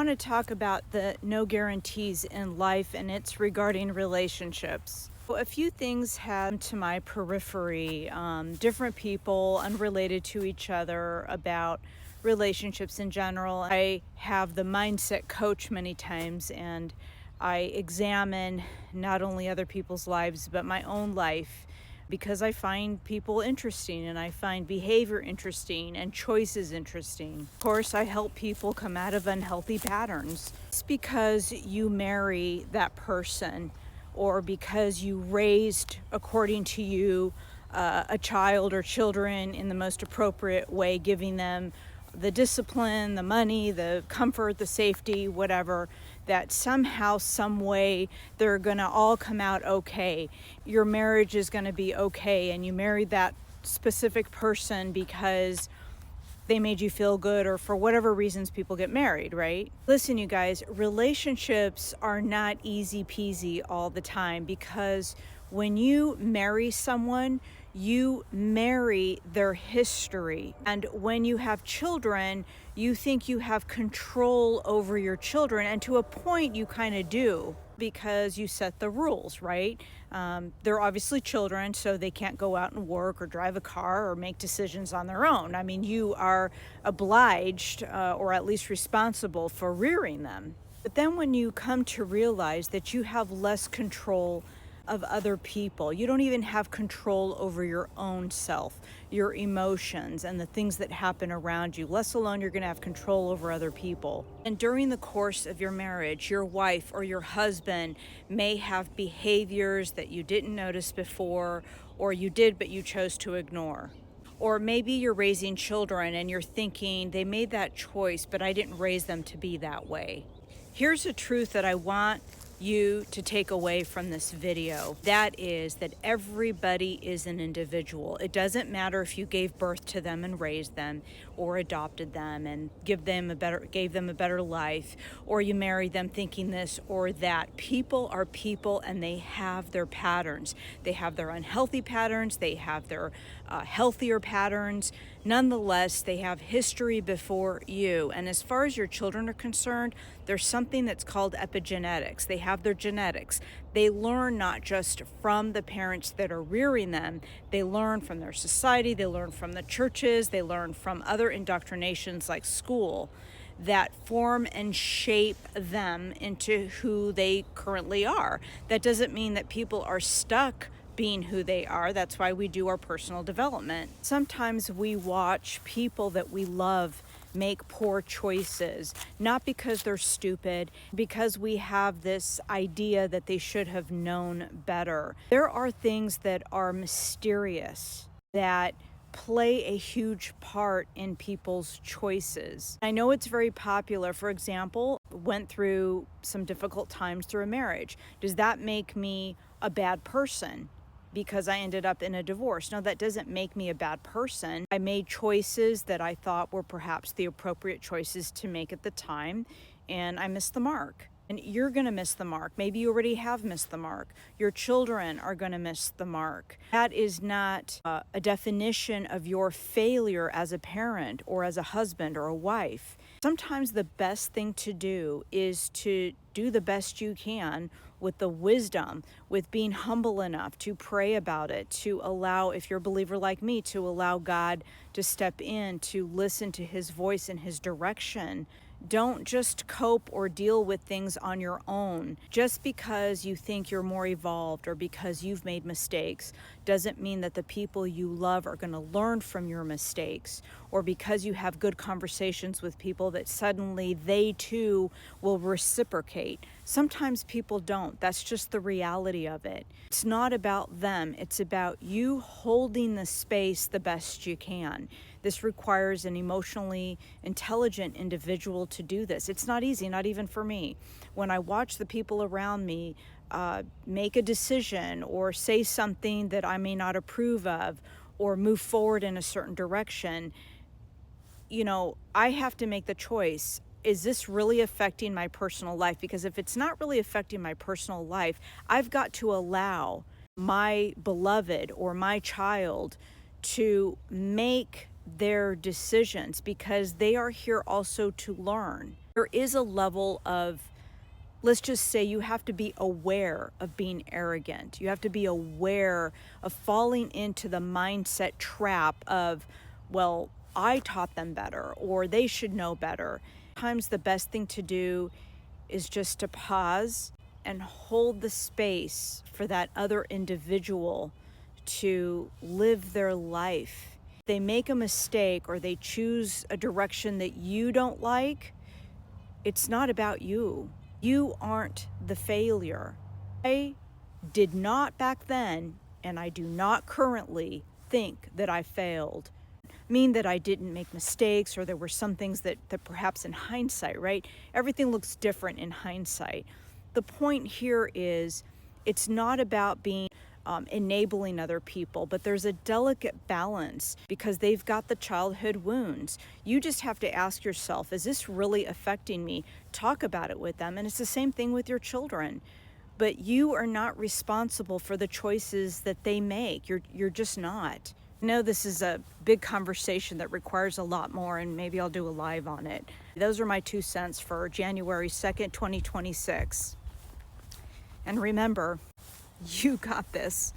want to talk about the no guarantees in life, and it's regarding relationships. A few things have come to my periphery, different people unrelated to each other about relationships in general. I have the mindset coach many times, and I examine not only other people's lives, but my own life because I find people interesting and I find behavior interesting and choices interesting. Of course, I help people come out of unhealthy patterns. It's because you marry that person or because you raised, according to you, a child or children in the most appropriate way, giving them the discipline, the money, the comfort, the safety, whatever, that somehow, some way, they're going to all come out okay. Your marriage is going to be okay, and you married that specific person because they made you feel good or for whatever reasons people get married, right? Listen, you guys, relationships are not easy peasy all the time because when you marry someone, you marry their history. And when you have children, you think you have control over your children. And to a point, you kind of do because you set the rules, right? They're obviously children, so they can't go out and work or drive a car or make decisions on their own. I mean, you are obliged or at least responsible for rearing them. But then when you come to realize that you have less control of other people, you don't even have control over your own self, your emotions, and the things that happen around you, let alone you're going to have control over other people. And during the course of your marriage, your wife or your husband may have behaviors that you didn't notice before, or you did but you chose to ignore. Or maybe you're raising children and you're thinking they made that choice, but I didn't raise them to be that way. Here's a truth that I want you to take away from this video. That is that everybody is an individual. It doesn't matter if you gave birth to them and raised them, or adopted them and gave them a better life, or you married them thinking this or that. People are people, and they have their patterns. They have their unhealthy patterns, they have their healthier patterns. Nonetheless, they have history before you. And as far as your children are concerned, there's something that's called epigenetics. They have their genetics. They learn not just from the parents that are rearing them, they learn from their society, they learn from the churches, they learn from other indoctrinations like school that form and shape them into who they currently are. That doesn't mean that people are stuck being who they are. That's why we do our personal development. Sometimes we watch people that we love make poor choices, not because they're stupid, because we have this idea that they should have known better. There are things that are mysterious that play a huge part in people's choices. I know it's very popular. For example, went through some difficult times through a marriage. Does that make me a bad person because I ended up in a divorce? No, that doesn't make me a bad person. I made choices that I thought were perhaps the appropriate choices to make at the time, and I missed the mark. And you're going to miss the mark. Maybe you already have missed the mark. Your children are going to miss the mark. That is not a definition of your failure as a parent or as a husband or a wife. Sometimes the best thing to do is to do the best you can with the wisdom, with being humble enough to pray about it, to allow, if you're a believer like me, to allow God to step in, to listen to his voice and his direction. Don't just cope or deal with things on your own. Just because you think you're more evolved or because you've made mistakes doesn't mean that the people you love are going to learn from your mistakes, or because you have good conversations with people that suddenly they too will reciprocate. Sometimes people don't. That's just the reality of it. It's not about them. It's about you holding the space the best you can. This requires an emotionally intelligent individual to do this. It's not easy, not even for me. When I watch the people around me make a decision or say something that I may not approve of or move forward in a certain direction, I have to make the choice. Is this really affecting my personal life? Because if it's not really affecting my personal life, I've got to allow my beloved or my child to make their decisions, because they are here also to learn. There is a level of, let's just say, you have to be aware of being arrogant. You have to be aware of falling into the mindset trap of, well, I taught them better or they should know better. Sometimes the best thing to do is just to pause and hold the space for that other individual to live their life. If they make a mistake or they choose a direction that you don't like, it's not about you. You aren't the failure. I did not back then, and I do not currently think that I failed. Mean that I didn't make mistakes or there were some things that perhaps in hindsight, right? Everything looks different in hindsight. The point here is it's not about being enabling other people, but there's a delicate balance because they've got the childhood wounds. You just have to ask yourself, is this really affecting me? Talk about it with them. And it's the same thing with your children. But you are not responsible for the choices that they make. You're just not. I know this is a big conversation that requires a lot more, and maybe I'll do a live on it. Those are my 2 cents for January 2nd, 2026. And remember, you got this.